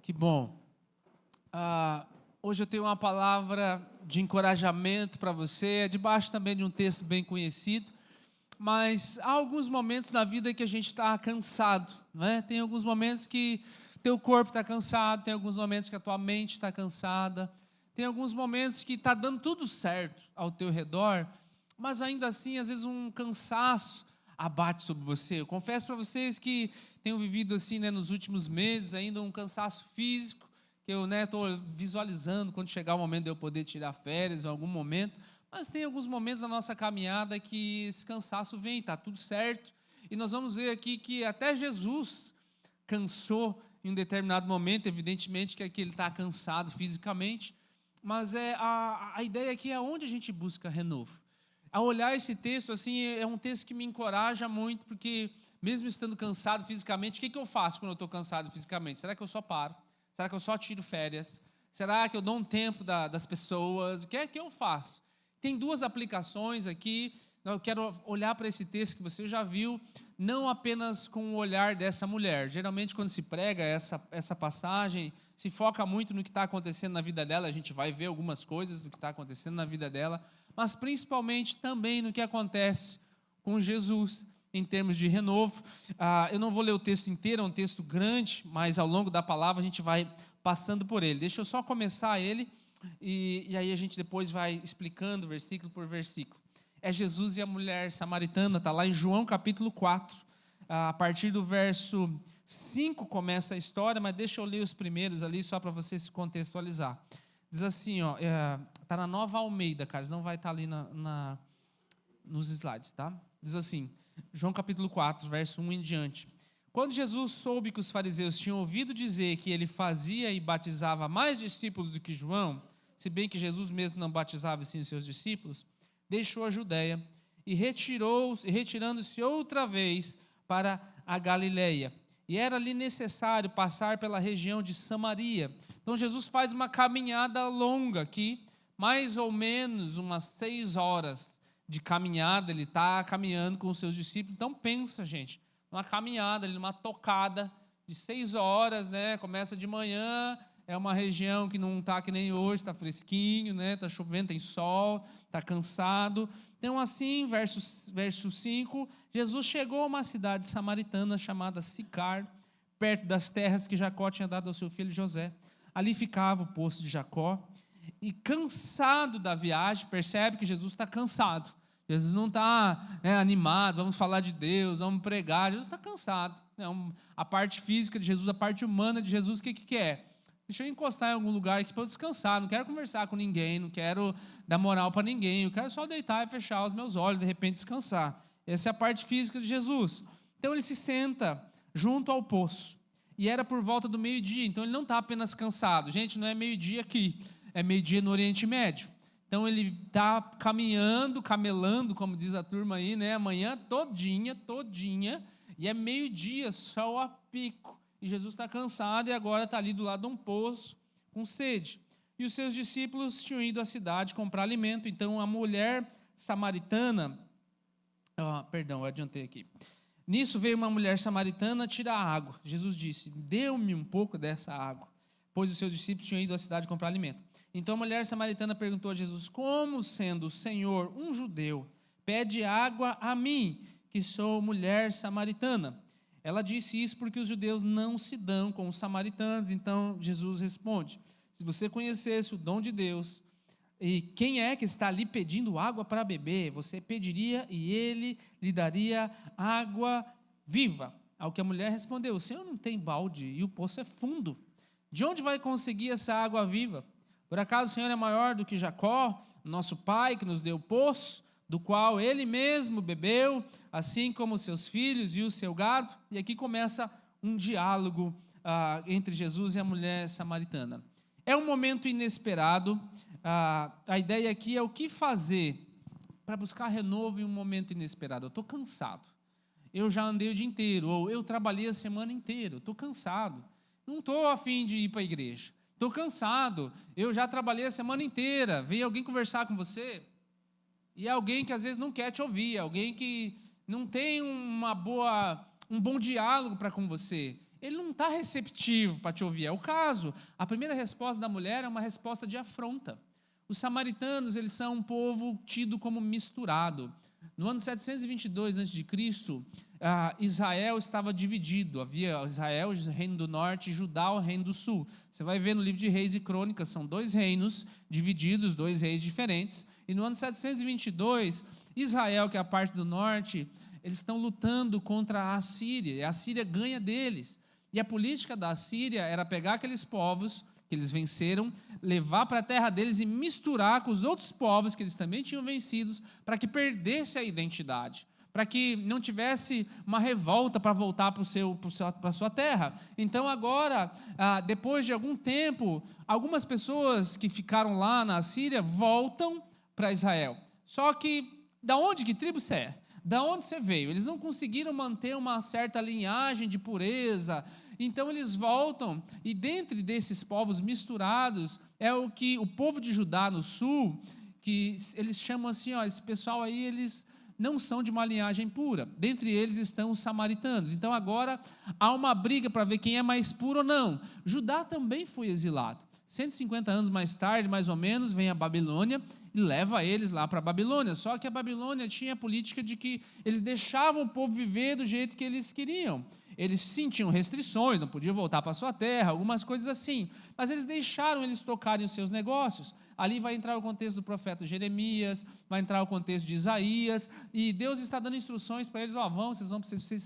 Que bom. Hoje eu tenho uma palavra de encorajamento para você, é debaixo também de um texto bem conhecido, mas há alguns momentos na vida que a gente está cansado, não é? Tem alguns momentos que teu corpo está cansado, tem alguns momentos que a tua mente está cansada, tem alguns momentos que está dando tudo certo ao teu redor, mas ainda assim, às vezes um cansaço abate sobre você. Eu confesso para vocês que tenho vivido assim, né, nos últimos meses, ainda um cansaço físico, que eu estou visualizando quando chegar o momento de eu poder tirar férias em algum momento, mas tem alguns momentos na nossa caminhada que esse cansaço vem, está tudo certo, e nós vamos ver aqui que até Jesus cansou em um determinado momento, evidentemente que aqui ele está cansado fisicamente, mas a ideia aqui é onde a gente busca renovo. Ao olhar esse texto, assim, é um texto que me encoraja muito, porque mesmo estando cansado fisicamente, o que eu faço quando eu estou cansado fisicamente? Será que eu só paro? Será que eu só tiro férias? Será que eu dou um tempo das pessoas? O que é que eu faço? Tem duas aplicações aqui. Eu quero olhar para esse texto que você já viu, não apenas com o olhar dessa mulher. Geralmente, quando se prega essa passagem, se foca muito no que está acontecendo na vida dela. A gente vai ver algumas coisas do que está acontecendo na vida dela, mas principalmente também no que acontece com Jesus, em termos de renovo. Eu não vou ler o texto inteiro, é um texto grande, mas ao longo da palavra a gente vai passando por ele. Deixa eu só começar ele, e aí a gente depois vai explicando versículo por versículo. É Jesus e a mulher samaritana, está lá em João capítulo 4, a partir do verso 5 começa a história, mas deixa eu ler os primeiros ali, só para você se contextualizar. Diz assim, está na Nova Almeida, Carlos, não vai estar ali nos slides, tá? Diz assim, João capítulo 4, verso 1 em diante. Quando Jesus soube que os fariseus tinham ouvido dizer que ele fazia e batizava mais discípulos do que João, se bem que Jesus mesmo não batizava sim os seus discípulos, deixou a Judéia e retirando-se outra vez para a Galileia. E era ali necessário passar pela região de Samaria. Então Jesus faz uma caminhada longa aqui, mais ou menos umas 6 horas de caminhada, ele está caminhando com os seus discípulos. Então pensa, gente, numa caminhada, numa tocada de 6 horas, né? Começa de manhã, é uma região que não está que nem hoje, está fresquinho, né? Está chovendo, tem sol, está cansado. Então assim, verso 5, Jesus chegou a uma cidade samaritana chamada Sicar, perto das terras que Jacó tinha dado ao seu filho José. Ali ficava o poço de Jacó, e cansado da viagem, percebe que Jesus está cansado. Jesus não está animado, vamos falar de Deus, vamos pregar. Jesus está cansado. A parte física de Jesus, a parte humana de Jesus, o que é? Deixa eu encostar em algum lugar aqui para eu descansar, não quero conversar com ninguém, não quero dar moral para ninguém, eu quero só deitar e fechar os meus olhos, de repente descansar. Essa é a parte física de Jesus. Então ele se senta junto ao poço, e era por volta do meio-dia, então ele não está apenas cansado. Gente, não é meio-dia aqui, é meio-dia no Oriente Médio. Então ele está caminhando, camelando, como diz a turma aí, né? Amanhã todinha, e é meio-dia, sol a pico. E Jesus está cansado e agora está ali do lado de um poço, com sede. E os seus discípulos tinham ido à cidade comprar alimento. Então a mulher samaritana, eu adiantei aqui. Nisso veio uma mulher samaritana tirar água. Jesus disse: dê-me um pouco dessa água, pois os seus discípulos tinham ido à cidade comprar alimento. Então a mulher samaritana perguntou a Jesus: como, sendo o Senhor um judeu, pede água a mim, que sou mulher samaritana? Ela disse isso porque os judeus não se dão com os samaritanos. Então Jesus responde: se você conhecesse o dom de Deus, e quem é que está ali pedindo água para beber, você pediria e ele lhe daria água viva. Ao que a mulher respondeu: o Senhor não tem balde e o poço é fundo. De onde vai conseguir essa água viva? Por acaso o Senhor é maior do que Jacó, nosso pai, que nos deu o poço, do qual ele mesmo bebeu, assim como os seus filhos e o seu gado? E aqui começa um diálogo entre Jesus e a mulher samaritana. É um momento inesperado. A ideia aqui é o que fazer para buscar renovo em um momento inesperado. Eu estou cansado, eu já andei o dia inteiro, ou eu trabalhei a semana inteira, estou cansado, não estou a fim de ir para a igreja, estou cansado, eu já trabalhei a semana inteira. Veio alguém conversar com você, e é alguém que às vezes não quer te ouvir, alguém que não tem um bom diálogo para com você. ele não está receptivo para te ouvir. É o caso. A primeira resposta da mulher é uma resposta de afronta. Os samaritanos, eles são um povo tido como misturado. No ano 722 a.C., Israel estava dividido. Havia Israel, o reino do norte, e Judá, o reino do sul. Você vai ver no livro de Reis e Crônicas, são dois reinos divididos, dois reis diferentes. E no ano 722, Israel, que é a parte do norte, eles estão lutando contra a Assíria, e a Assíria ganha deles. E a política da Assíria era pegar aqueles povos que eles venceram, levar para a terra deles e misturar com os outros povos que eles também tinham vencidos, para que perdesse a identidade, para que não tivesse uma revolta para voltar para a sua terra. Então agora, depois de algum tempo, algumas pessoas que ficaram lá na Assíria voltam para Israel. Só que, da onde, que tribo você é? Da onde você veio? Eles não conseguiram manter uma certa linhagem de pureza. Então eles voltam, e dentre desses povos misturados, é o que o povo de Judá no sul, que eles chamam assim, ó, esse pessoal aí, eles não são de uma linhagem pura. Dentre eles estão os samaritanos. Então agora há uma briga para ver quem é mais puro ou não. Judá também foi exilado. 150 anos mais tarde, mais ou menos, vem a Babilônia e leva eles lá para a Babilônia. Só que a Babilônia tinha a política de que eles deixavam o povo viver do jeito que eles queriam. Eles sim tinham restrições, não podiam voltar para a sua terra, algumas coisas assim. Mas eles deixaram eles tocarem os seus negócios. Ali vai entrar o contexto do profeta Jeremias, vai entrar o contexto de Isaías, e Deus está dando instruções para eles,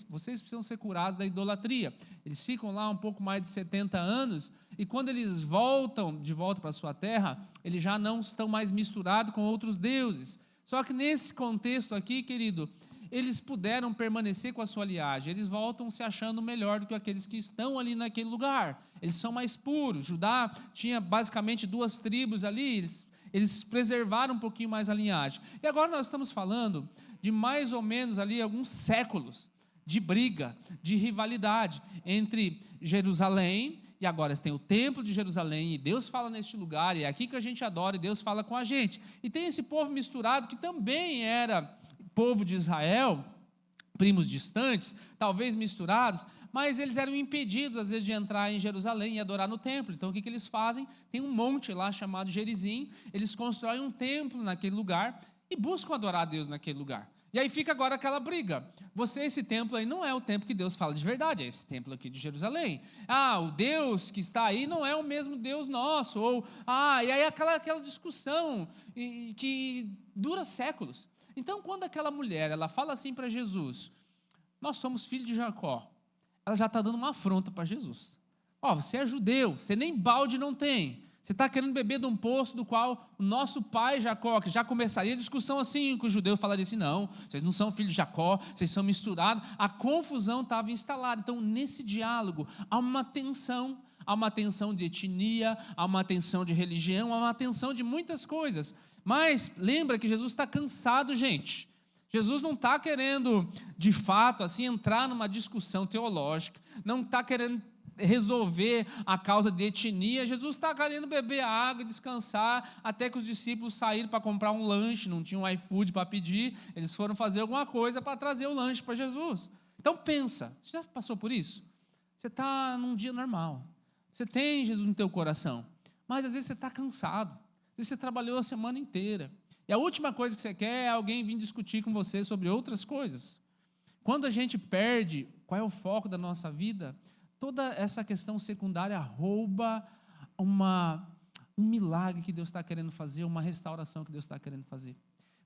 vocês precisam ser curados da idolatria. Eles ficam lá um pouco mais de 70 anos, e quando eles voltam de volta para a sua terra, eles já não estão mais misturados com outros deuses. Só que nesse contexto aqui, querido, eles puderam permanecer com a sua linhagem, eles voltam se achando melhor do que aqueles que estão ali naquele lugar, eles são mais puros. Judá tinha basicamente duas tribos ali, eles preservaram um pouquinho mais a linhagem. E agora nós estamos falando de mais ou menos ali alguns séculos de briga, de rivalidade entre Jerusalém, e agora tem o templo de Jerusalém, e Deus fala neste lugar, e é aqui que a gente adora, e Deus fala com a gente. E tem esse povo misturado que também era povo de Israel, primos distantes, talvez misturados, mas eles eram impedidos às vezes de entrar em Jerusalém e adorar no templo. Então o que eles fazem? Tem um monte lá chamado Gerizim, eles constroem um templo naquele lugar e buscam adorar a Deus naquele lugar. E aí fica agora aquela briga. Esse templo aí não é o templo que Deus fala de verdade, é esse templo aqui de Jerusalém. O Deus que está aí não é o mesmo Deus nosso. E aí aquela discussão que dura séculos. Então, quando aquela mulher, ela fala assim para Jesus, nós somos filhos de Jacó, ela já está dando uma afronta para Jesus. Você é judeu, você nem balde não tem, você está querendo beber de um poço do qual o nosso pai Jacó, que já começaria a discussão assim, que o judeu falaria assim, não, vocês não são filhos de Jacó, vocês são misturados, a confusão estava instalada. Então, nesse diálogo, há uma tensão de etnia, há uma tensão de religião, há uma tensão de muitas coisas. Mas lembra que Jesus está cansado, gente. Jesus não está querendo, de fato, assim, entrar numa discussão teológica, não está querendo resolver a causa de etnia. Jesus está querendo beber água e descansar, até que os discípulos saíram para comprar um lanche, não tinham um iFood para pedir, eles foram fazer alguma coisa para trazer o lanche para Jesus. Então pensa, você já passou por isso? Você está num dia normal, você tem Jesus no teu coração, mas às vezes você está cansado. Você trabalhou a semana inteira, e a última coisa que você quer é alguém vir discutir com você sobre outras coisas. Quando a gente perde qual é o foco da nossa vida, toda essa questão secundária rouba um milagre que Deus está querendo fazer, uma restauração que Deus está querendo fazer.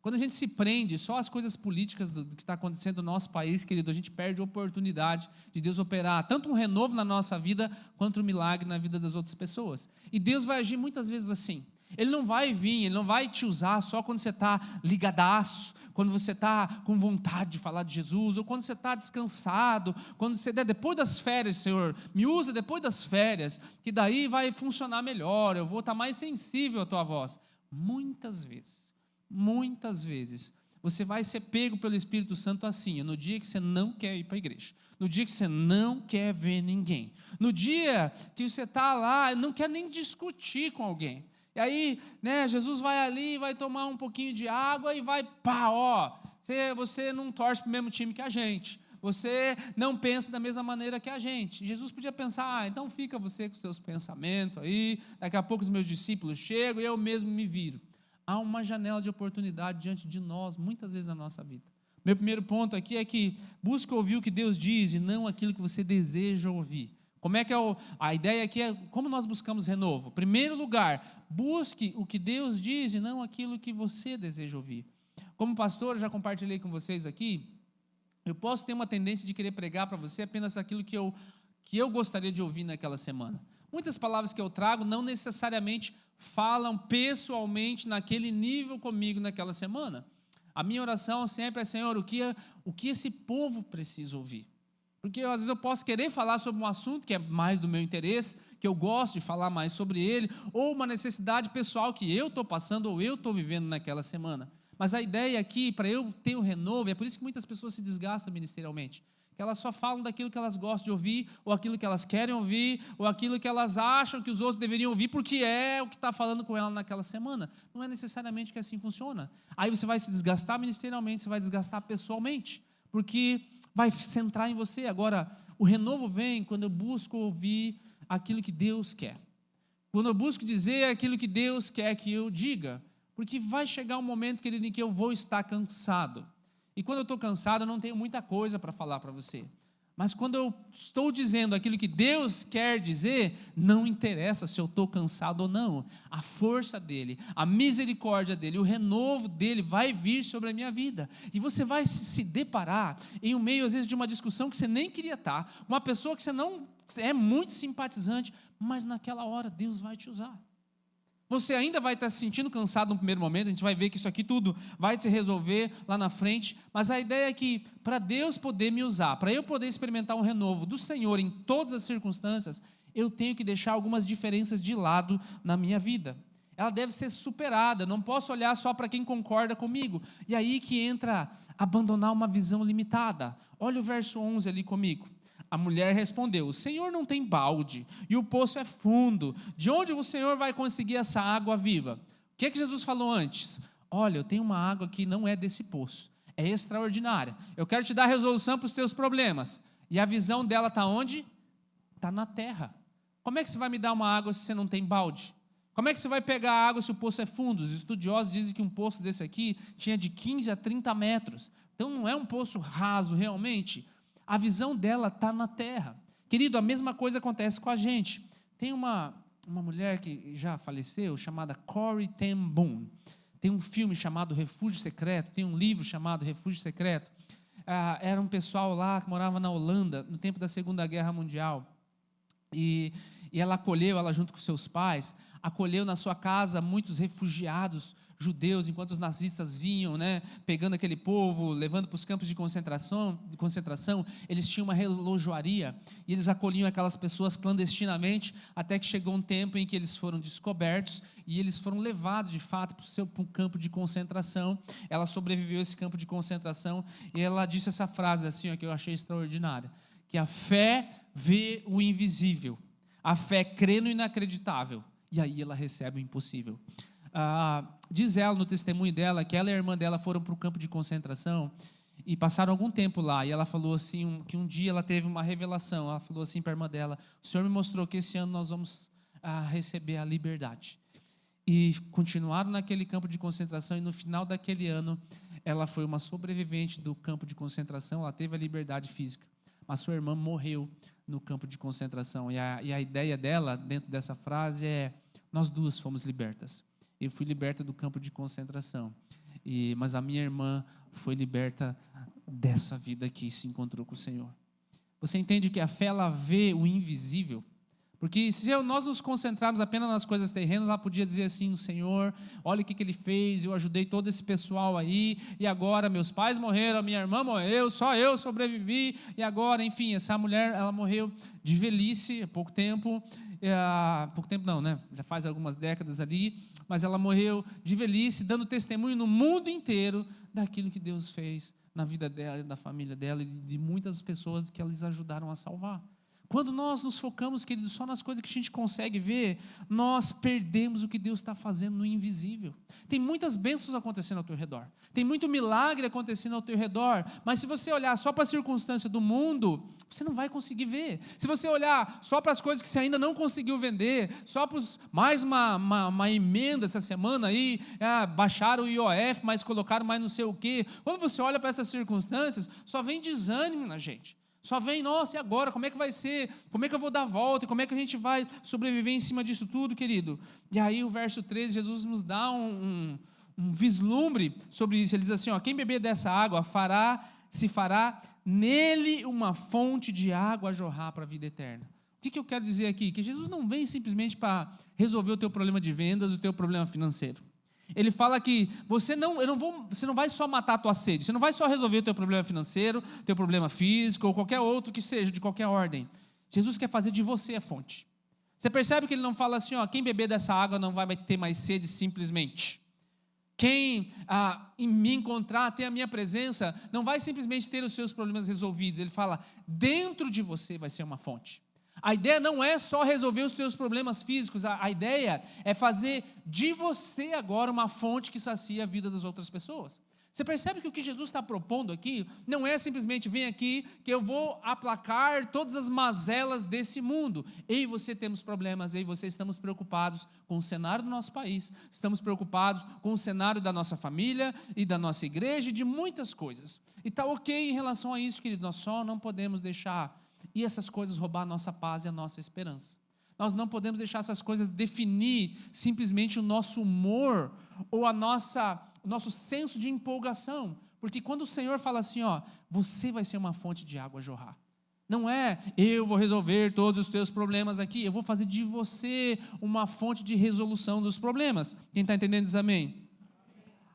Quando a gente se prende só às coisas políticas do que está acontecendo no nosso país, querido, a gente perde a oportunidade de Deus operar tanto um renovo na nossa vida, quanto um milagre na vida das outras pessoas. E Deus vai agir muitas vezes assim. Ele não vai vir, Ele não vai te usar só quando você está ligadaço, quando você está com vontade de falar de Jesus, ou quando você está descansado, quando você depois das férias, Senhor, me usa depois das férias, que daí vai funcionar melhor, eu vou estar mais sensível à tua voz. Muitas vezes, você vai ser pego pelo Espírito Santo assim, no dia que você não quer ir para a igreja, no dia que você não quer ver ninguém, no dia que você está lá e não quer nem discutir com alguém. E aí, Jesus vai ali, vai tomar um pouquinho de água e vai, você não torce para o mesmo time que a gente, você não pensa da mesma maneira que a gente. Jesus podia pensar, então fica você com os seus pensamentos aí, daqui a pouco os meus discípulos chegam e eu mesmo me viro. Há uma janela de oportunidade diante de nós, muitas vezes na nossa vida. Meu primeiro ponto aqui é que busque ouvir o que Deus diz e não aquilo que você deseja ouvir. Como é que a ideia aqui é, como nós buscamos renovo? Primeiro lugar, busque o que Deus diz e não aquilo que você deseja ouvir. Como pastor, já compartilhei com vocês aqui, eu posso ter uma tendência de querer pregar para você apenas aquilo que eu gostaria de ouvir naquela semana. Muitas palavras que eu trago não necessariamente falam pessoalmente naquele nível comigo naquela semana. A minha oração sempre é, Senhor, o que esse povo precisa ouvir? Porque às vezes eu posso querer falar sobre um assunto que é mais do meu interesse, que eu gosto de falar mais sobre ele, ou uma necessidade pessoal que eu estou passando ou eu estou vivendo naquela semana. Mas a ideia aqui, para eu ter o renovo, é por isso que muitas pessoas se desgastam ministerialmente, que elas só falam daquilo que elas gostam de ouvir, ou aquilo que elas querem ouvir, ou aquilo que elas acham que os outros deveriam ouvir, porque é o que está falando com ela naquela semana. Não é necessariamente que assim funciona. Aí você vai se desgastar ministerialmente, você vai desgastar pessoalmente, porque vai centrar em você. Agora, o renovo vem quando eu busco ouvir aquilo que Deus quer, quando eu busco dizer aquilo que Deus quer que eu diga, porque vai chegar um momento, querido, em que eu vou estar cansado, e quando eu estou cansado eu não tenho muita coisa para falar para você, mas quando eu estou dizendo aquilo que Deus quer dizer, não interessa se eu estou cansado ou não, a força dele, a misericórdia dele, o renovo dele vai vir sobre a minha vida, e você vai se deparar em um meio às vezes de uma discussão que você nem queria estar, uma pessoa que você não é muito simpatizante, mas naquela hora Deus vai te usar. Você ainda vai estar se sentindo cansado no primeiro momento, a gente vai ver que isso aqui tudo vai se resolver lá na frente, mas a ideia é que para Deus poder me usar, para eu poder experimentar um renovo do Senhor em todas as circunstâncias, eu tenho que deixar algumas diferenças de lado na minha vida. Ela deve ser superada, não posso olhar só para quem concorda comigo. E aí que entra abandonar uma visão limitada. Olha o verso 11 ali comigo. A mulher respondeu, o Senhor não tem balde, e o poço é fundo, de onde o Senhor vai conseguir essa água viva? O que Jesus falou antes? Olha, eu tenho uma água que não é desse poço, é extraordinária, eu quero te dar resolução para os teus problemas, e a visão dela está onde? Está na terra. Como é que você vai me dar uma água se você não tem balde? Como é que você vai pegar a água se o poço é fundo? Os estudiosos dizem que um poço desse aqui tinha de 15 a 30 metros, então não é um poço raso realmente. A visão dela está na terra. Querido, a mesma coisa acontece com a gente. Tem uma mulher que já faleceu, chamada Corrie ten Boom. Tem um filme chamado Refúgio Secreto, tem um livro chamado Refúgio Secreto. Era um pessoal lá que morava na Holanda, no tempo da Segunda Guerra Mundial. E ela acolheu, ela junto com seus pais, acolheu na sua casa muitos refugiados judeus, enquanto os nazistas vinham, pegando aquele povo, levando para os campos de concentração, eles tinham uma relojoaria, e eles acolhiam aquelas pessoas clandestinamente, até que chegou um tempo em que eles foram descobertos, e eles foram levados de fato para um campo de concentração. Ela sobreviveu a esse campo de concentração, e ela disse essa frase assim, que eu achei extraordinária, que a fé vê o invisível, a fé crê no inacreditável, e aí ela recebe o impossível. Diz ela no testemunho dela que ela e a irmã dela foram para o campo de concentração e passaram algum tempo lá, e ela falou assim, que um dia ela teve uma revelação. Ela falou assim para a irmã dela, o Senhor me mostrou que esse ano nós vamos receber a liberdade, e continuaram naquele campo de concentração, e no final daquele ano ela foi uma sobrevivente do campo de concentração, ela teve a liberdade física, mas sua irmã morreu no campo de concentração, e a ideia dela dentro dessa frase é, nós duas fomos libertas. Eu fui liberta do campo de concentração, mas a minha irmã foi liberta dessa vida aqui, se encontrou com o Senhor. Você entende que a fé, ela vê o invisível? Porque se nós nos concentrarmos apenas nas coisas terrenas, ela podia dizer assim, o Senhor, olha o que Ele fez, eu ajudei todo esse pessoal aí, e agora meus pais morreram, minha irmã morreu, só eu sobrevivi, e agora, enfim, essa mulher, ela morreu de velhice há pouco tempo não, já faz algumas décadas ali, mas ela morreu de velhice, dando testemunho no mundo inteiro daquilo que Deus fez na vida dela, da família dela e de muitas pessoas que eles ajudaram a salvar. Quando nós nos focamos, querido, só nas coisas que a gente consegue ver, nós perdemos o que Deus está fazendo no invisível. Tem muitas bênçãos acontecendo ao teu redor, tem muito milagre acontecendo ao teu redor, mas se você olhar só para a circunstância do mundo, você não vai conseguir ver. Se você olhar só para as coisas que você ainda não conseguiu vender, só para mais uma emenda essa semana aí, baixaram o IOF, mas colocaram mais não sei o quê. Quando você olha para essas circunstâncias, só vem desânimo na gente. Só vem, nossa, e agora? Como é que vai ser? Como é que eu vou dar a volta? Como é que a gente vai sobreviver em cima disso tudo, querido? E aí o verso 13, Jesus nos dá um vislumbre sobre isso. Ele diz assim, quem beber dessa água se fará nele uma fonte de água a jorrar para a vida eterna. O que eu quero dizer aqui? Que Jesus não vem simplesmente para resolver o teu problema de vendas, o teu problema financeiro. Ele fala que você não vai só matar a tua sede, você não vai só resolver o teu problema financeiro, teu problema físico ou qualquer outro que seja, de qualquer ordem. Jesus quer fazer de você a fonte. Você percebe que ele não fala assim, quem beber dessa água não vai ter mais sede simplesmente. Quem em me encontrar, ter a minha presença, não vai simplesmente ter os seus problemas resolvidos. Ele fala, dentro de você vai ser uma fonte. A ideia não é só resolver os teus problemas físicos, a ideia é fazer de você agora uma fonte que sacia a vida das outras pessoas. Você percebe que o que Jesus está propondo aqui não é simplesmente vem aqui que eu vou aplacar todas as mazelas desse mundo. Eu e você temos problemas, eu e você estamos preocupados com o cenário do nosso país, estamos preocupados com o cenário da nossa família e da nossa igreja e de muitas coisas. E está ok em relação a isso, querido, nós só não podemos deixar e essas coisas roubar a nossa paz e a nossa esperança. Nós não podemos deixar essas coisas definir simplesmente o nosso humor ou o nosso senso de empolgação, porque quando o Senhor fala assim, você vai ser uma fonte de água a jorrar, não é eu vou resolver todos os teus problemas aqui, eu vou fazer de você uma fonte de resolução dos problemas. Quem está entendendo diz amém?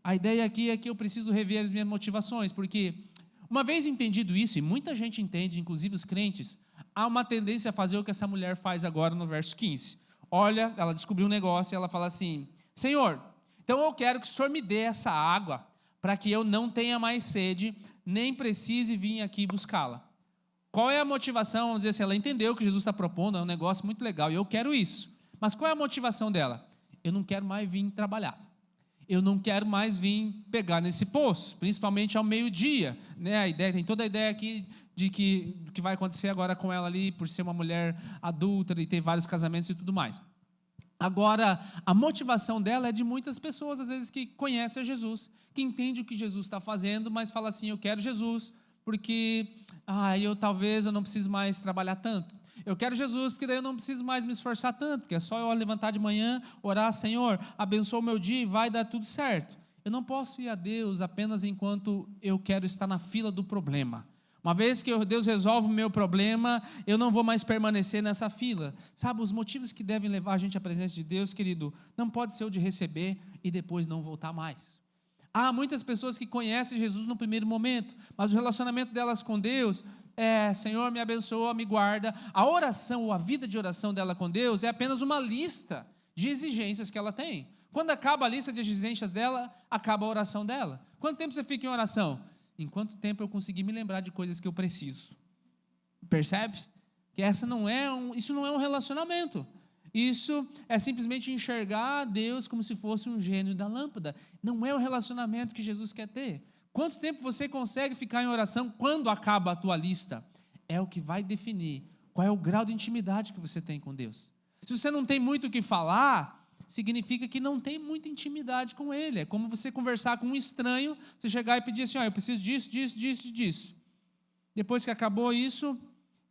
A ideia aqui é que eu preciso rever as minhas motivações, porque uma vez entendido isso, e muita gente entende, inclusive os crentes, há uma tendência a fazer o que essa mulher faz agora no verso 15. Olha, ela descobriu um negócio e ela fala assim, Senhor, então eu quero que o Senhor me dê essa água, para que eu não tenha mais sede, nem precise vir aqui buscá-la. Qual é a motivação? Vamos dizer assim, ela entendeu o que Jesus está propondo, é um negócio muito legal, e eu quero isso. Mas qual é a motivação dela? Eu não quero mais vir trabalhar. Eu não quero mais vir pegar nesse poço, principalmente ao meio-dia, né? A ideia, tem toda a ideia aqui de que vai acontecer agora com ela ali, por ser uma mulher adúltera e ter vários casamentos e tudo mais. Agora, a motivação dela é de muitas pessoas, às vezes, que conhecem a Jesus, que entendem o que Jesus está fazendo, mas fala assim, eu quero Jesus, porque talvez eu não preciso mais trabalhar tanto. Eu quero Jesus, porque daí eu não preciso mais me esforçar tanto, porque é só eu levantar de manhã, orar, Senhor, abençoa o meu dia e vai dar tudo certo. Eu não posso ir a Deus apenas enquanto eu quero estar na fila do problema. Uma vez que Deus resolve o meu problema, eu não vou mais permanecer nessa fila. Sabe, os motivos que devem levar a gente à presença de Deus, querido, não pode ser o de receber e depois não voltar mais. Há muitas pessoas que conhecem Jesus no primeiro momento, mas o relacionamento delas com Deus Senhor, me abençoa, me guarda. A oração, ou a vida de oração dela com Deus é apenas uma lista de exigências que ela tem. Quando acaba a lista de exigências dela, acaba a oração dela. Quanto tempo você fica em oração? Em quanto tempo eu conseguir me lembrar de coisas que eu preciso? Percebe? Que isso não é um relacionamento. Isso é simplesmente enxergar Deus como se fosse um gênio da lâmpada. Não é o relacionamento que Jesus quer ter. Quanto tempo você consegue ficar em oração quando acaba a tua lista? É o que vai definir qual é o grau de intimidade que você tem com Deus. Se você não tem muito o que falar, significa que não tem muita intimidade com Ele. É como você conversar com um estranho, você chegar e pedir assim, eu preciso disso, disso, disso, disso. Depois que acabou isso,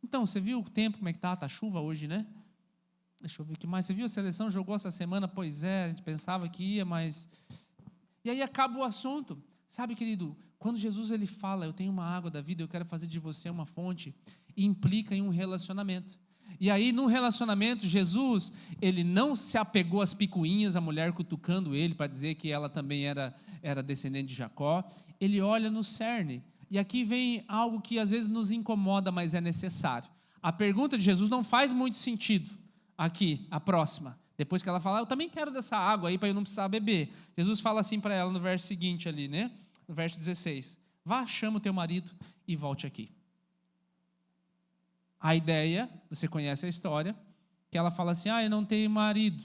então, você viu o tempo, como é que tá chuva hoje, né? Deixa eu ver o que mais. Você viu a seleção, jogou essa semana? Pois é, a gente pensava que ia, mas... E aí acaba o assunto. Sabe, querido, quando Jesus ele fala, eu tenho uma água da vida, eu quero fazer de você uma fonte, implica em um relacionamento. E aí no relacionamento, Jesus, ele não se apegou às picuinhas, a mulher cutucando ele para dizer que ela também era descendente de Jacó. Ele olha no cerne. E aqui vem algo que às vezes nos incomoda, mas é necessário. A pergunta de Jesus não faz muito sentido. Aqui, a próxima. Depois que ela fala, eu também quero dessa água aí para eu não precisar beber. Jesus fala assim para ela no verso seguinte ali, né? No verso 16. Vá, chama o teu marido e volte aqui. A ideia, você conhece a história, que ela fala assim, eu não tenho marido.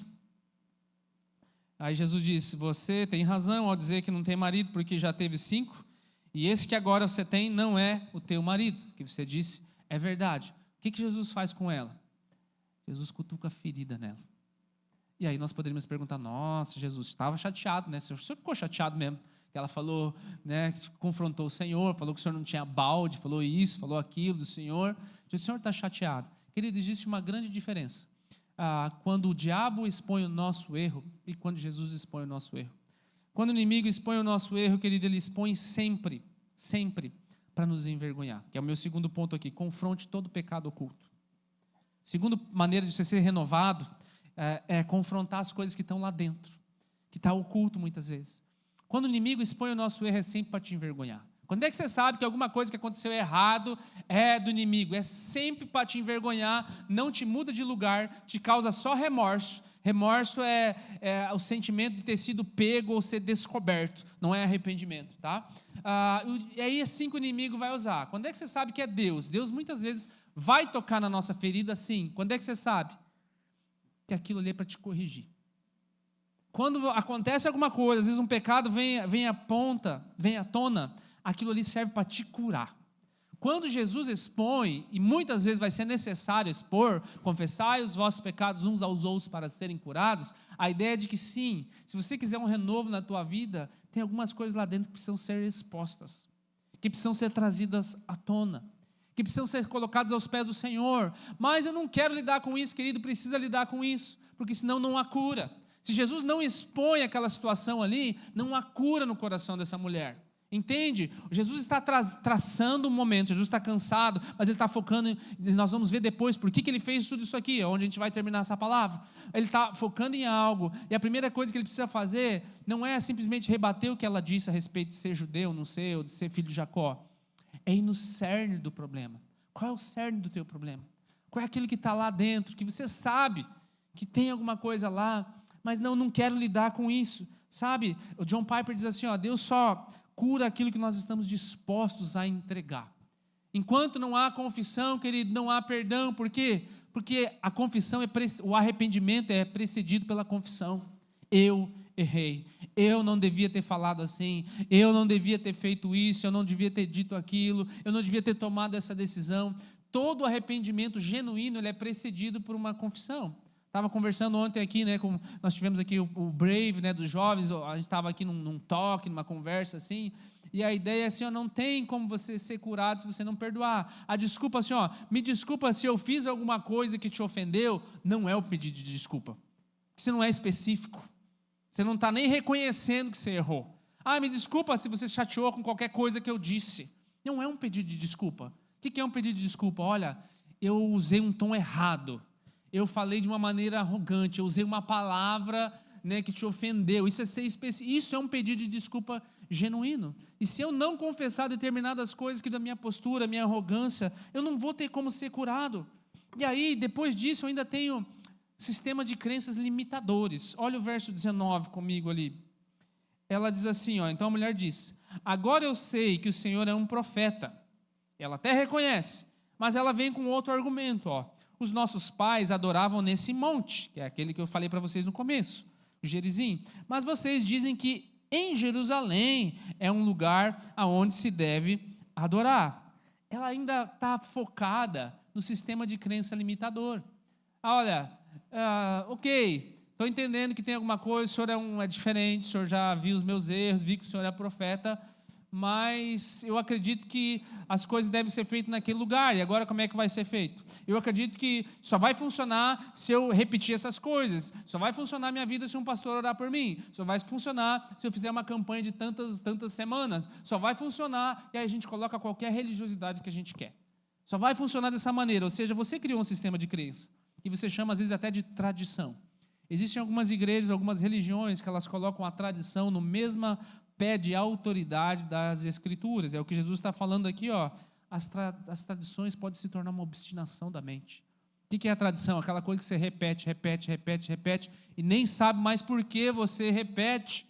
Aí Jesus disse, você tem razão ao dizer que não tem marido, porque já teve 5, e esse que agora você tem não é o teu marido, que você disse é verdade. O que Jesus faz com ela? Jesus cutuca a ferida nela. E aí nós poderíamos perguntar, nossa, Jesus estava chateado, né? O senhor ficou chateado mesmo. Que ela falou, né, confrontou o Senhor, falou que o Senhor não tinha balde, falou isso, falou aquilo do Senhor. O Senhor está chateado. Querido, existe uma grande diferença. Quando o diabo expõe o nosso erro e quando Jesus expõe o nosso erro. Quando o inimigo expõe o nosso erro, querido, ele expõe sempre, sempre para nos envergonhar. Que é o meu segundo ponto aqui, confronte todo pecado oculto. Segunda maneira de você ser renovado é confrontar as coisas que estão lá dentro, que está oculto muitas vezes. Quando o inimigo expõe o nosso erro, é sempre para te envergonhar. Quando é que você sabe que alguma coisa que aconteceu errado é do inimigo? É sempre para te envergonhar, não te muda de lugar, te causa só remorso. Remorso é o sentimento de ter sido pego ou ser descoberto, não é arrependimento, tá? E aí assim que o inimigo vai usar. Quando é que você sabe que é Deus? Deus muitas vezes vai tocar na nossa ferida, sim. Quando é que você sabe? Que aquilo ali é para te corrigir. Quando acontece alguma coisa, às vezes um pecado vem à tona, aquilo ali serve para te curar. Quando Jesus expõe, e muitas vezes vai ser necessário expor, confessai os vossos pecados uns aos outros para serem curados, a ideia é de que sim, se você quiser um renovo na tua vida, tem algumas coisas lá dentro que precisam ser expostas, que precisam ser trazidas à tona, que precisam ser colocadas aos pés do Senhor. Mas eu não quero lidar com isso, querido, precisa lidar com isso, porque senão não há cura. Se Jesus não expõe aquela situação ali, não há cura no coração dessa mulher. Entende? Jesus está traçando um momento, Jesus está cansado, mas ele está focando, nós vamos ver depois por que ele fez tudo isso aqui, onde a gente vai terminar essa palavra. Ele está focando em algo, e a primeira coisa que ele precisa fazer, não é simplesmente rebater o que ela disse a respeito de ser judeu, não ser, ou de ser filho de Jacó, é ir no cerne do problema. Qual é o cerne do teu problema? Qual é aquilo que está lá dentro, que você sabe que tem alguma coisa lá, mas não quero lidar com isso, sabe? O John Piper diz assim, Deus só cura aquilo que nós estamos dispostos a entregar. Enquanto não há confissão, querido, não há perdão. Por quê? Porque a confissão, o arrependimento é precedido pela confissão. Eu errei, eu não devia ter falado assim, eu não devia ter feito isso, eu não devia ter dito aquilo, eu não devia ter tomado essa decisão. Todo arrependimento genuíno, ele é precedido por uma confissão. Estava conversando ontem aqui, né, nós tivemos aqui o Brave, né, dos jovens, a gente estava aqui num toque, numa conversa assim, e a ideia é assim, não tem como você ser curado se você não perdoar. A desculpa assim, me desculpa se eu fiz alguma coisa que te ofendeu, não é o pedido de desculpa, porque você não é específico, você não está nem reconhecendo que você errou. Me desculpa se você chateou com qualquer coisa que eu disse, não é um pedido de desculpa. O que é um pedido de desculpa? Olha, eu usei um tom errado, eu falei de uma maneira arrogante, eu usei uma palavra, né, que te ofendeu. Isso é ser específico, isso é um pedido de desculpa genuíno. E se eu não confessar determinadas coisas que da minha postura, minha arrogância, eu não vou ter como ser curado. E aí, depois disso, eu ainda tenho sistema de crenças limitadores. Olha o verso 19 comigo ali. Ela diz assim, então a mulher diz, agora eu sei que o Senhor é um profeta. Ela até reconhece, mas ela vem com outro argumento, Os nossos pais adoravam nesse monte, que é aquele que eu falei para vocês no começo, o Gerizim. Mas vocês dizem que em Jerusalém é um lugar aonde se deve adorar. Ela ainda está focada no sistema de crença limitador. Olha, ok, estou entendendo que tem alguma coisa, o senhor é diferente, o senhor já viu os meus erros, vi que o senhor é profeta, mas eu acredito que as coisas devem ser feitas naquele lugar, e agora como é que vai ser feito? Eu acredito que só vai funcionar se eu repetir essas coisas, só vai funcionar minha vida se um pastor orar por mim, só vai funcionar se eu fizer uma campanha de tantas semanas, só vai funcionar, e aí a gente coloca qualquer religiosidade que a gente quer, só vai funcionar dessa maneira, ou seja, você criou um sistema de crença, e você chama às vezes até de tradição. Existem algumas igrejas, algumas religiões que elas colocam a tradição no mesmo pé de autoridade das Escrituras. É o que Jesus está falando aqui, as tradições podem se tornar uma obstinação da mente. O que é a tradição? Aquela coisa que você repete, e nem sabe mais por que você repete.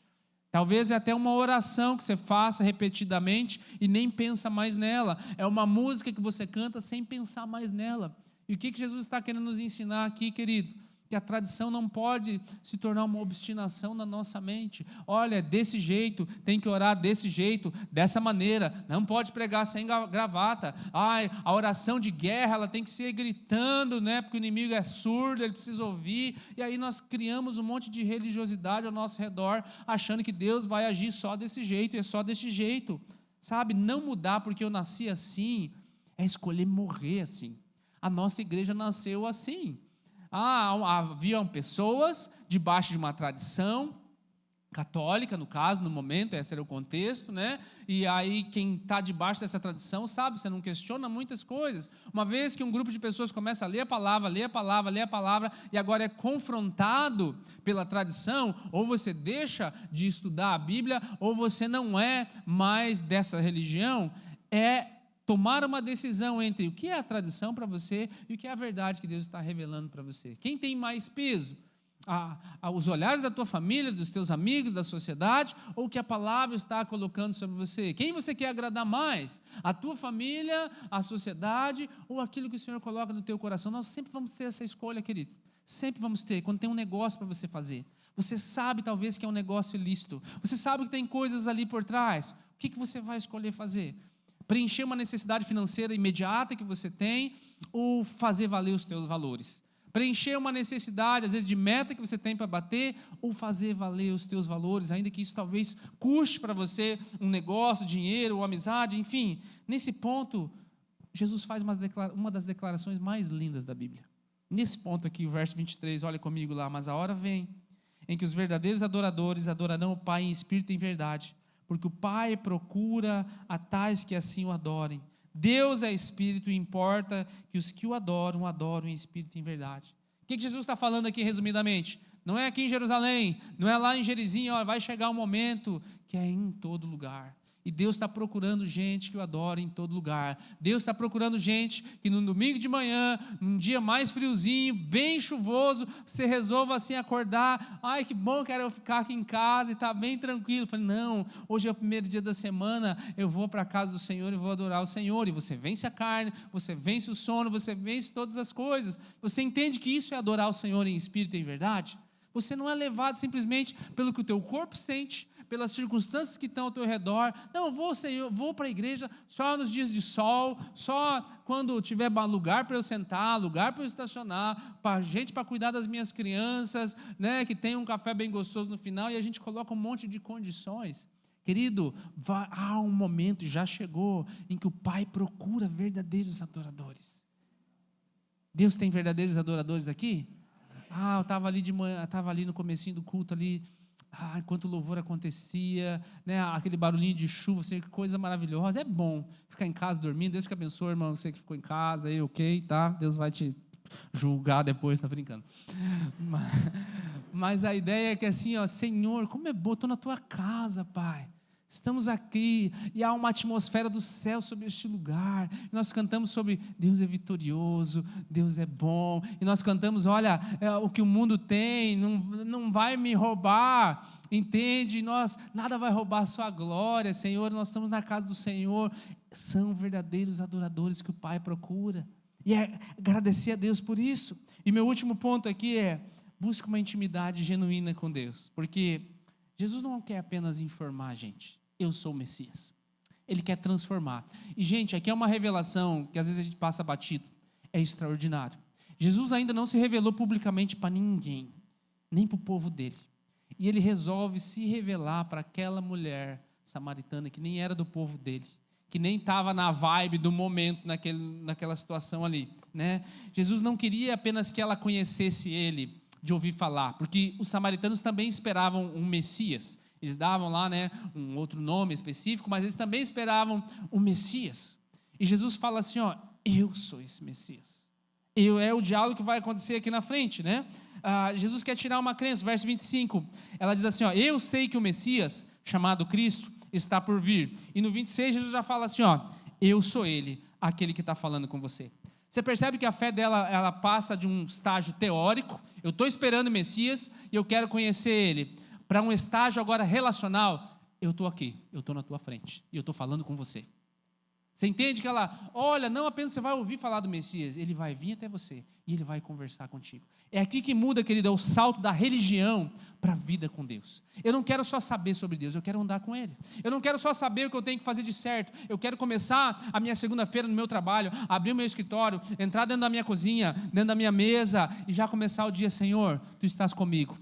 Talvez é até uma oração que você faça repetidamente e nem pensa mais nela. É uma música que você canta sem pensar mais nela. E o que Jesus está querendo nos ensinar aqui, querido? Que a tradição não pode se tornar uma obstinação na nossa mente. Olha, desse jeito, tem que orar desse jeito, dessa maneira, não pode pregar sem gravata. Ai, a oração de guerra, ela tem que ser gritando, né? Porque o inimigo é surdo, ele precisa ouvir. E aí nós criamos um monte de religiosidade ao nosso redor, achando que Deus vai agir só desse jeito, e é só desse jeito. Sabe, não mudar porque eu nasci assim, é escolher morrer assim. A nossa igreja nasceu assim. Haviam pessoas debaixo de uma tradição católica, no caso, no momento, esse era o contexto, né? E aí quem está debaixo dessa tradição sabe, você não questiona muitas coisas. Uma vez que um grupo de pessoas começa a ler a palavra, ler a palavra, ler a palavra, e agora é confrontado pela tradição, ou você deixa de estudar a Bíblia, ou você não é mais dessa religião, tomar uma decisão entre o que é a tradição para você e o que é a verdade que Deus está revelando para você. Quem tem mais peso? Os olhares da tua família, dos teus amigos, da sociedade, ou o que a palavra está colocando sobre você? Quem você quer agradar mais? A tua família, a sociedade, ou aquilo que o Senhor coloca no teu coração? Nós sempre vamos ter essa escolha, querido. Sempre vamos ter, quando tem um negócio para você fazer. Você sabe talvez que é um negócio ilícito. Você sabe que tem coisas ali por trás. O que você vai escolher fazer? Preencher uma necessidade financeira imediata que você tem, ou fazer valer os teus valores? Preencher uma necessidade, às vezes, de meta que você tem para bater, ou fazer valer os teus valores, ainda que isso talvez custe para você um negócio, dinheiro ou amizade, enfim. Nesse ponto, Jesus faz uma das declarações mais lindas da Bíblia. Nesse ponto aqui, o verso 23, olha comigo lá: mas a hora vem em que os verdadeiros adoradores adorarão o Pai em espírito e em verdade, porque o Pai procura a tais que assim o adorem. Deus é espírito e importa que os que o adoram em espírito e em verdade. O que Jesus está falando aqui resumidamente? Não é aqui em Jerusalém, não é lá em Jerizinho, vai chegar um momento que é em todo lugar. E Deus está procurando gente que o adore em todo lugar. Deus está procurando gente que no domingo de manhã, num dia mais friozinho, bem chuvoso, você resolva assim acordar. Ai, que bom, quero eu ficar aqui em casa e estar bem tranquilo. Falei, não, hoje é o primeiro dia da semana, eu vou para a casa do Senhor e vou adorar o Senhor. E você vence a carne, você vence o sono, você vence todas as coisas. Você entende que isso é adorar o Senhor em espírito e em verdade? Você não é levado simplesmente pelo que o teu corpo sente, pelas circunstâncias que estão ao teu redor. Não, eu vou para a igreja só nos dias de sol, só quando tiver lugar para eu sentar, lugar para eu estacionar, para gente para cuidar das minhas crianças, né, que tem um café bem gostoso no final, e a gente coloca um monte de condições. Querido, há um momento, já chegou, em que o Pai procura verdadeiros adoradores. Deus tem verdadeiros adoradores aqui? Eu estava ali de manhã, estava ali no comecinho do culto ali, enquanto o louvor acontecia, né, aquele barulhinho de chuva, assim, que coisa maravilhosa. É bom ficar em casa dormindo. Deus que abençoe, irmão, você que ficou em casa, aí, ok, tá? Deus vai te julgar depois, tá brincando. Mas a ideia é que assim, Senhor, como é bom, estou na tua casa, Pai. Estamos aqui e há uma atmosfera do céu sobre este lugar. E nós cantamos sobre Deus é vitorioso, Deus é bom. E nós cantamos, olha, o que o mundo tem não vai me roubar, entende? Nada vai roubar a sua glória, Senhor. Nós estamos na casa do Senhor. São verdadeiros adoradores que o Pai procura. E agradecer a Deus por isso. E meu último ponto aqui busque uma intimidade genuína com Deus. Porque Jesus não quer apenas informar a gente. Eu sou o Messias. Ele quer transformar. E, gente, aqui é uma revelação que às vezes a gente passa batido. É extraordinário. Jesus ainda não se revelou publicamente para ninguém, nem para o povo dele. E ele resolve se revelar para aquela mulher samaritana que nem era do povo dele, que nem estava na vibe do momento, naquela situação ali, né? Jesus não queria apenas que ela conhecesse ele de ouvir falar, porque os samaritanos também esperavam um Messias. Eles davam lá, né, um outro nome específico, mas eles também esperavam o Messias. E Jesus fala assim, eu sou esse Messias. É o diálogo que vai acontecer aqui na frente, né? Jesus quer tirar uma crença, verso 25, ela diz assim, eu sei que o Messias, chamado Cristo, está por vir. E no 26 Jesus já fala assim, eu sou ele, aquele que está falando com você. Você percebe que a fé dela, ela passa de um estágio teórico, eu estou esperando o Messias e eu quero conhecer ele, para um estágio agora relacional, eu estou aqui, eu estou na tua frente, e eu estou falando com você. Você entende que olha, não apenas você vai ouvir falar do Messias, ele vai vir até você, e ele vai conversar contigo. É aqui que muda, querido, é o salto da religião para a vida com Deus. Eu não quero só saber sobre Deus, eu quero andar com Ele. Eu não quero só saber o que eu tenho que fazer de certo, eu quero começar a minha segunda-feira no meu trabalho, abrir o meu escritório, entrar dentro da minha cozinha, dentro da minha mesa, e já começar o dia, Senhor, Tu estás comigo.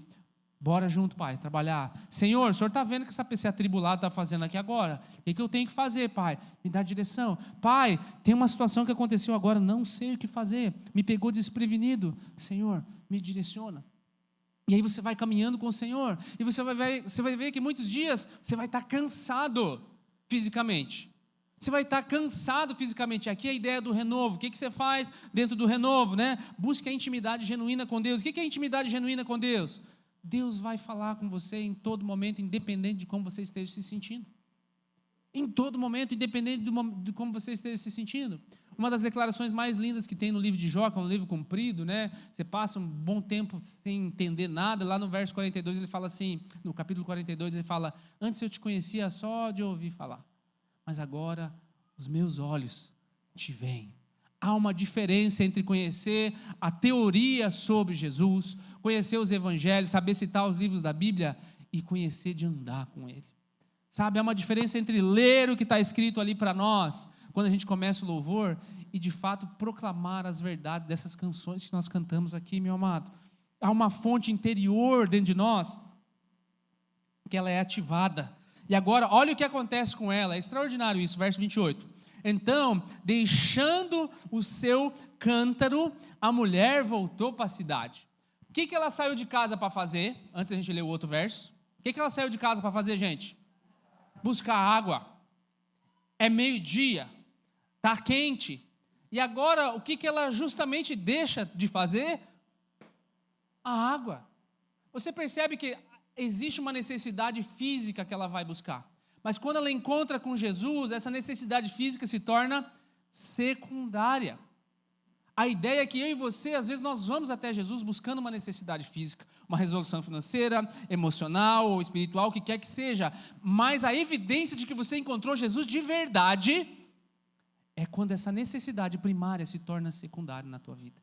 Bora junto, Pai, trabalhar. Senhor, o Senhor está vendo o que essa pessoa atribulada está fazendo aqui agora? O que eu tenho que fazer, Pai? Me dá direção. Pai, tem uma situação que aconteceu agora, não sei o que fazer. Me pegou desprevenido. Senhor, me direciona. E aí você vai caminhando com o Senhor, e você vai ver que muitos dias você vai estar cansado fisicamente. Você vai estar cansado fisicamente. Aqui é a ideia do renovo. O que você faz dentro do renovo, né? Busque a intimidade genuína com Deus. O que é a intimidade genuína com Deus? Deus vai falar com você em todo momento, independente de como você esteja se sentindo. Em todo momento, independente de como você esteja se sentindo. Uma das declarações mais lindas que tem no livro de Jó, que é um livro comprido, né? Você passa um bom tempo sem entender nada. Lá no verso 42 ele fala assim, no capítulo 42 ele fala: antes eu te conhecia só de ouvir falar, mas agora os meus olhos te veem. Há uma diferença entre conhecer a teoria sobre Jesus, conhecer os evangelhos, saber citar os livros da Bíblia, e conhecer de andar com Ele. Sabe, há uma diferença entre ler o que está escrito ali para nós, quando a gente começa o louvor, e de fato proclamar as verdades dessas canções que nós cantamos aqui, meu amado. Há uma fonte interior dentro de nós, que ela é ativada. E agora, olha o que acontece com ela, é extraordinário isso, verso 28. Então, deixando o seu cântaro, a mulher voltou para a cidade. O que ela saiu de casa para fazer? Antes da gente ler o outro verso. O que ela saiu de casa para fazer, gente? Buscar água. É meio-dia. Está quente. E agora, o que ela justamente deixa de fazer? A água. Você percebe que existe uma necessidade física que ela vai buscar. Mas quando ela encontra com Jesus, essa necessidade física se torna secundária. A ideia é que eu e você, às vezes nós vamos até Jesus buscando uma necessidade física, uma resolução financeira, emocional ou espiritual, o que quer que seja, mas a evidência de que você encontrou Jesus de verdade é quando essa necessidade primária se torna secundária na tua vida.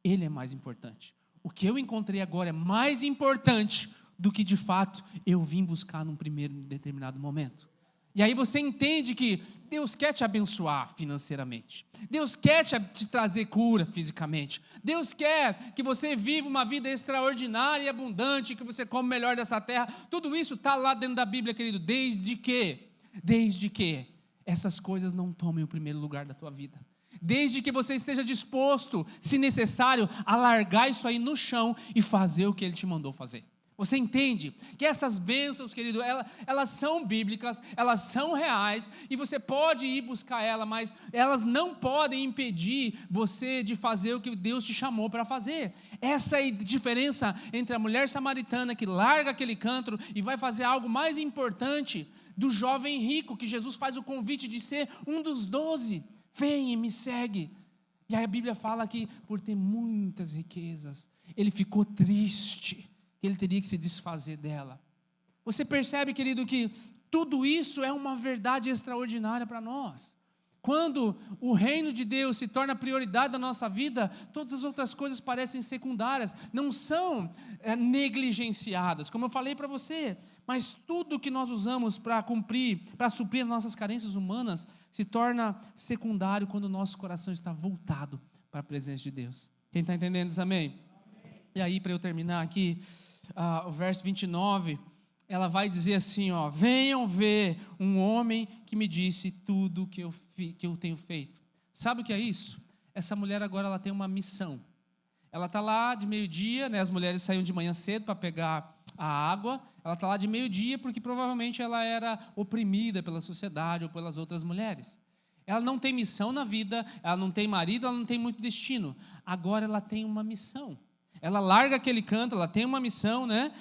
Ele é mais importante. O que eu encontrei agora é mais importante do que de fato eu vim buscar num primeiro determinado momento. E aí você entende que Deus quer te abençoar financeiramente, Deus quer te trazer cura fisicamente, Deus quer que você viva uma vida extraordinária e abundante, que você come o melhor dessa terra. Tudo isso está lá dentro da Bíblia, querido, desde que essas coisas não tomem o primeiro lugar da tua vida. Desde que você esteja disposto, se necessário, a largar isso aí no chão e fazer o que Ele te mandou fazer. Você entende que essas bênçãos, querido, elas são bíblicas, elas são reais, e você pode ir buscar elas, mas elas não podem impedir você de fazer o que Deus te chamou para fazer. Essa é a diferença entre a mulher samaritana que larga aquele cântaro e vai fazer algo mais importante, do jovem rico, que Jesus faz o convite de ser um dos 12. Vem e me segue. E aí a Bíblia fala que por ter muitas riquezas, ele ficou triste, que ele teria que se desfazer dela. Você percebe, querido, que tudo isso é uma verdade extraordinária para nós. Quando o reino de Deus se torna a prioridade da nossa vida, todas as outras coisas parecem secundárias, não são negligenciadas, como eu falei para você, mas tudo que nós usamos para suprir as nossas carências humanas, se torna secundário quando o nosso coração está voltado para a presença de Deus. Quem está entendendo isso, amém? E aí, para eu terminar aqui, o verso 29, ela vai dizer assim, venham ver um homem que me disse tudo que eu tenho feito. Sabe o que é isso? Essa mulher agora ela tem uma missão. Ela está lá de meio-dia, né, as mulheres saíam de manhã cedo para pegar a água. Ela está lá de meio-dia porque provavelmente ela era oprimida pela sociedade ou pelas outras mulheres. Ela não tem missão na vida, ela não tem marido, ela não tem muito destino. Agora ela tem uma missão. Ela larga aquele canto, ela tem uma missão, né?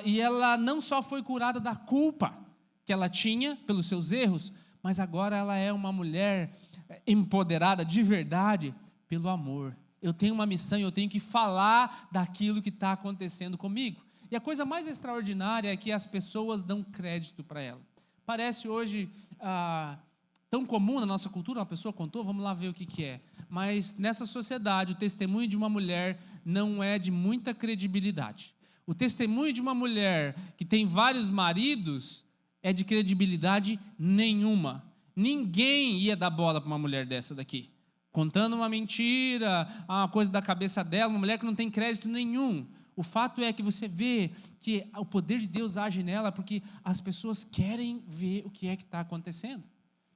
E ela não só foi curada da culpa que ela tinha pelos seus erros, mas agora ela é uma mulher empoderada de verdade pelo amor. Eu tenho uma missão e eu tenho que falar daquilo que está acontecendo comigo. E a coisa mais extraordinária é que as pessoas dão crédito para ela. Parece hoje tão comum na nossa cultura, uma pessoa contou, vamos lá ver o que é. Mas nessa sociedade, o testemunho de uma mulher não é de muita credibilidade. O testemunho de uma mulher que tem vários maridos é de credibilidade nenhuma. Ninguém ia dar bola para uma mulher dessa daqui, contando uma mentira, uma coisa da cabeça dela, uma mulher que não tem crédito nenhum. O fato é que você vê que o poder de Deus age nela porque as pessoas querem ver o que é que está acontecendo.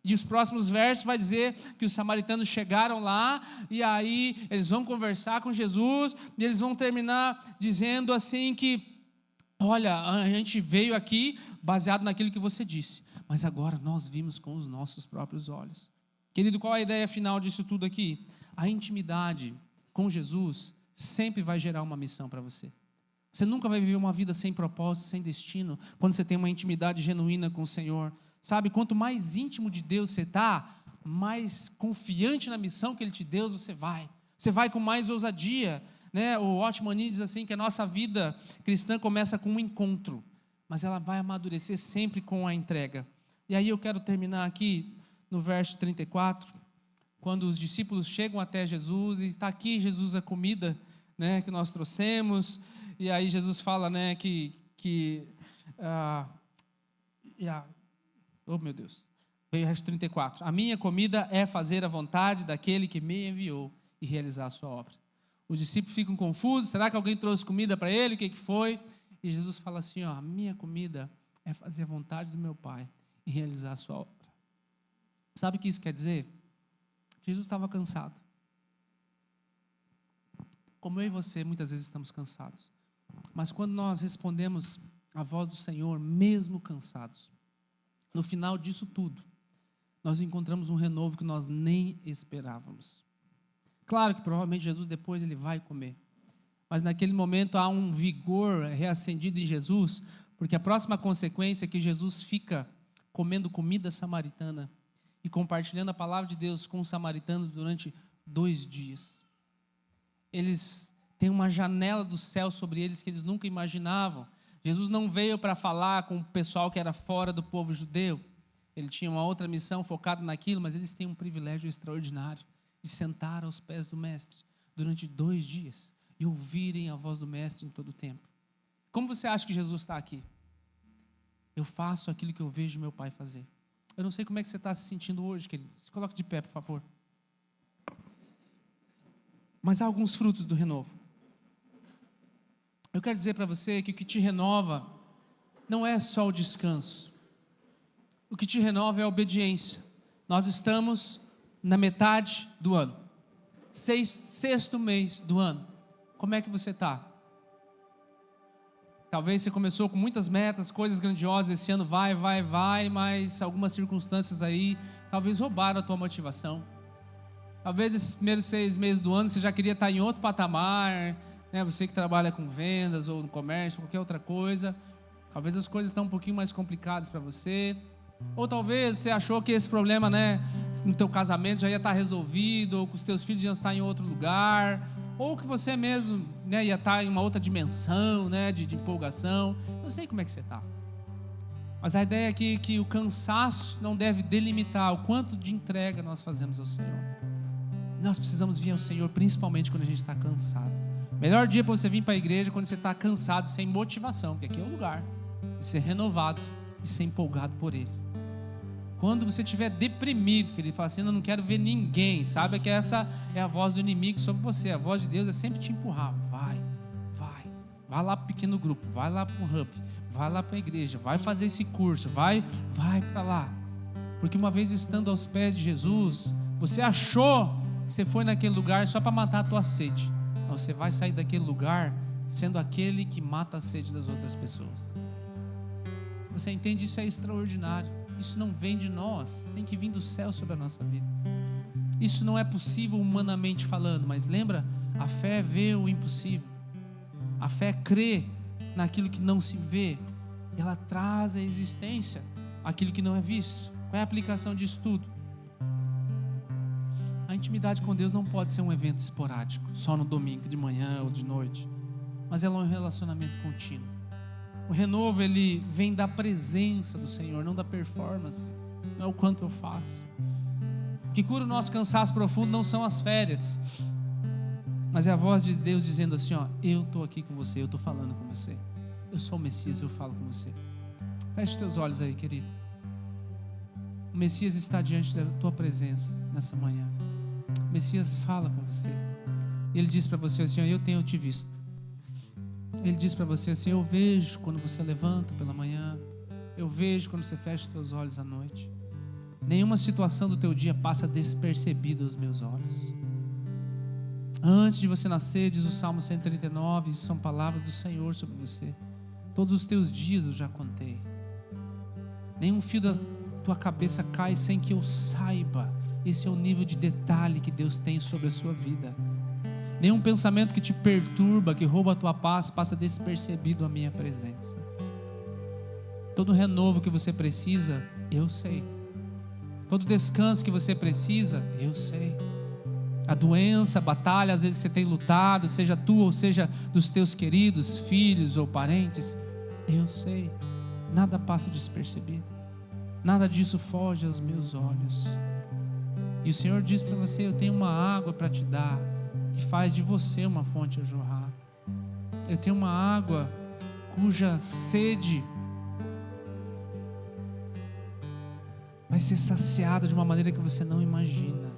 E os próximos versos vai dizer que os samaritanos chegaram lá, e aí eles vão conversar com Jesus, e eles vão terminar dizendo assim que, olha, a gente veio aqui baseado naquilo que você disse, mas agora nós vimos com os nossos próprios olhos. Querido, qual a ideia final disso tudo aqui? A intimidade com Jesus sempre vai gerar uma missão para você. Você nunca vai viver uma vida sem propósito, sem destino, quando você tem uma intimidade genuína com o Senhor. Sabe, quanto mais íntimo de Deus você está, mais confiante na missão que Ele te deu, você vai. Você vai com mais ousadia, né? O Watchman Nee diz assim que a nossa vida cristã começa com um encontro, mas ela vai amadurecer sempre com a entrega. E aí eu quero terminar aqui no verso 34, quando os discípulos chegam até Jesus, e está aqui, Jesus, a comida, né, que nós trouxemos, e aí Jesus fala, né, oh meu Deus, veio o verso 34, a minha comida é fazer a vontade daquele que me enviou e realizar a sua obra. Os discípulos ficam confusos, será que alguém trouxe comida para ele, o que foi? E Jesus fala assim, a minha comida é fazer a vontade do meu Pai e realizar a sua obra. Sabe o que isso quer dizer? Jesus estava cansado. Como eu e você, muitas vezes estamos cansados. Mas quando nós respondemos à voz do Senhor, mesmo cansados, no final disso tudo, nós encontramos um renovo que nós nem esperávamos. Claro que provavelmente Jesus depois ele vai comer. Mas naquele momento há um vigor reacendido em Jesus, porque a próxima consequência é que Jesus fica comendo comida samaritana e compartilhando a palavra de Deus com os samaritanos durante 2 dias. Eles têm uma janela do céu sobre eles que eles nunca imaginavam. Jesus não veio para falar com o pessoal que era fora do povo judeu. Ele tinha uma outra missão focada naquilo, mas eles têm um privilégio extraordinário de sentar aos pés do Mestre durante 2 dias e ouvirem a voz do Mestre em todo o tempo. Como você acha que Jesus está aqui? Eu faço aquilo que eu vejo meu Pai fazer. Eu não sei como é que você está se sentindo hoje, querido. Se coloque de pé, por favor. Mas há alguns frutos do renovo. Eu quero dizer para você que o que te renova não é só o descanso. O que te renova é a obediência. Nós estamos na metade do ano. Sexto mês do ano. Como é que você está? Talvez você começou com muitas metas, coisas grandiosas, esse ano vai, mas algumas circunstâncias aí, talvez roubaram a tua motivação. Talvez esses primeiros 6 meses do ano, você já queria estar em outro patamar, né? Você que trabalha com vendas, ou no comércio, qualquer outra coisa, talvez as coisas estão um pouquinho mais complicadas para você, ou talvez você achou que esse problema, né, no teu casamento já ia estar resolvido, ou que os teus filhos iam estar em outro lugar, ou que você mesmo, né, ia estar em uma outra dimensão, né, de empolgação. Eu sei como é que você está, mas a ideia aqui é que o cansaço não deve delimitar o quanto de entrega nós fazemos ao Senhor. Nós precisamos vir ao Senhor principalmente quando a gente está cansado. Melhor dia para você vir para a igreja quando você está cansado, sem motivação, porque aqui é o lugar de ser renovado e ser empolgado por Ele. Quando você estiver deprimido, que Ele fala assim, eu não quero ver ninguém, sabe que essa é a voz do inimigo sobre você. A voz de Deus é sempre te empurrar. Vai lá para o pequeno grupo, vai lá para o hub, vai lá para a igreja, vai fazer esse curso, vai para lá. Porque uma vez estando aos pés de Jesus, você achou que você foi naquele lugar só para matar a tua sede. Mas você vai sair daquele lugar sendo aquele que mata a sede das outras pessoas. Você entende? Isso é extraordinário. Isso não vem de nós, tem que vir do céu sobre a nossa vida. Isso não é possível humanamente falando, mas lembra, a fé vê o impossível. A fé crê naquilo que não se vê. Ela traz à existência aquilo que não é visto. Qual é a aplicação disso tudo? A intimidade com Deus não pode ser um evento esporádico, só no domingo de manhã ou de noite, mas ela é um relacionamento contínuo. O renovo, ele vem da presença do Senhor, não da performance, não é o quanto eu faço. O que cura o nosso cansaço profundo não são as férias, mas é a voz de Deus dizendo assim, ó, eu estou aqui com você, eu estou falando com você, eu sou o Messias, eu falo com você. Feche os teus olhos aí, querido. O Messias está diante da tua presença nessa manhã. O Messias fala com você. Ele diz para você assim, ó, eu tenho te visto. Ele diz para você assim, eu vejo quando você levanta pela manhã, eu vejo quando você fecha os teus olhos à noite. Nenhuma situação do teu dia passa despercebida aos meus olhos. Antes de você nascer, diz o Salmo 139, isso são palavras do Senhor sobre você. Todos os teus dias eu já contei. Nenhum fio da tua cabeça cai sem que eu saiba. Esse é o nível de detalhe que Deus tem sobre a sua vida. Nenhum pensamento que te perturba, que rouba a tua paz, passa despercebido a minha presença. Todo renovo que você precisa, eu sei. Todo descanso que você precisa, eu sei. A doença, a batalha, às vezes que você tem lutado, seja tua ou seja dos teus queridos, filhos ou parentes, eu sei. Nada passa despercebido. Nada disso foge aos meus olhos. E o Senhor diz para você, eu tenho uma água para te dar, que faz de você uma fonte a jorrar. Eu tenho uma água cuja sede vai ser saciada de uma maneira que você não imagina.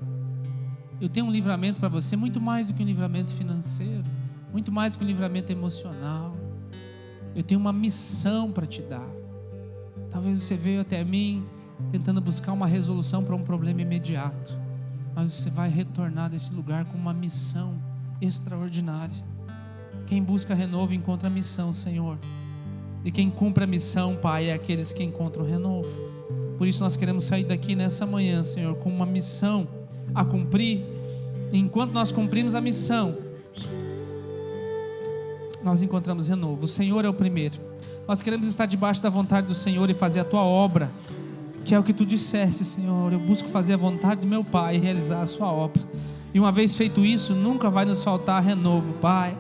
Eu tenho um livramento para você, muito mais do que um livramento financeiro, muito mais do que um livramento emocional. Eu tenho uma missão para te dar. Talvez você veio até mim tentando buscar uma resolução para um problema imediato, mas você vai retornar desse lugar com uma missão extraordinária. Quem busca renovo encontra missão, Senhor, e quem cumpre a missão, Pai, é aqueles que encontram renovo. Por isso nós queremos sair daqui nessa manhã, Senhor, com uma missão a cumprir. E enquanto nós cumprimos a missão, nós encontramos renovo. O Senhor é o primeiro. Nós queremos estar debaixo da vontade do Senhor e fazer a tua obra, que é o que tu disseste, Senhor. Eu busco fazer a vontade do meu Pai e realizar a sua obra. E uma vez feito isso, nunca vai nos faltar renovo, Pai.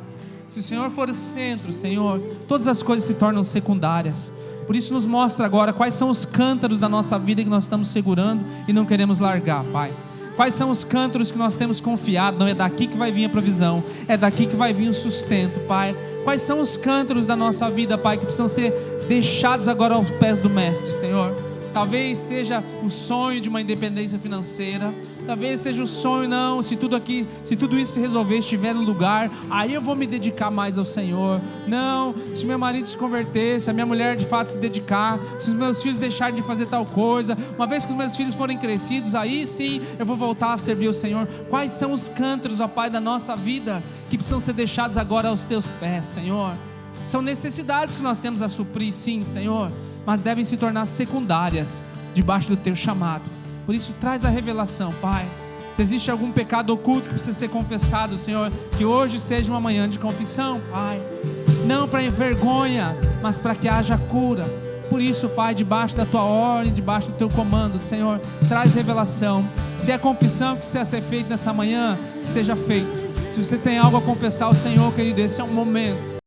Se o Senhor for o centro, Senhor, todas as coisas se tornam secundárias. Por isso nos mostra agora quais são os cântaros da nossa vida que nós estamos segurando e não queremos largar, Pai. Quais são os cântaros que nós temos confiado? Não é daqui que vai vir a provisão, é daqui que vai vir o sustento, Pai. Quais são os cântaros da nossa vida, Pai, que precisam ser deixados agora aos pés do Mestre, Senhor? Talvez seja o sonho de uma independência financeira. Talvez seja o sonho, não, se tudo isso se resolver, estiver no lugar, aí eu vou me dedicar mais ao Senhor. Não, se meu marido se converter, se a minha mulher de fato se dedicar, se os meus filhos deixarem de fazer tal coisa, uma vez que os meus filhos forem crescidos, aí sim eu vou voltar a servir o Senhor. Quais são os cântaros, ó Pai, da nossa vida que precisam ser deixados agora aos teus pés, Senhor? São necessidades que nós temos a suprir, sim, Senhor, mas devem se tornar secundárias debaixo do teu chamado. Por isso traz a revelação, Pai. Se existe algum pecado oculto que precisa ser confessado, Senhor, que hoje seja uma manhã de confissão, Pai. Não para vergonha, mas para que haja cura. Por isso, Pai, debaixo da tua ordem, debaixo do teu comando, Senhor, traz revelação. Se é confissão que precisa ser feita nessa manhã, que seja feito. Se você tem algo a confessar ao Senhor, querido, esse é um momento.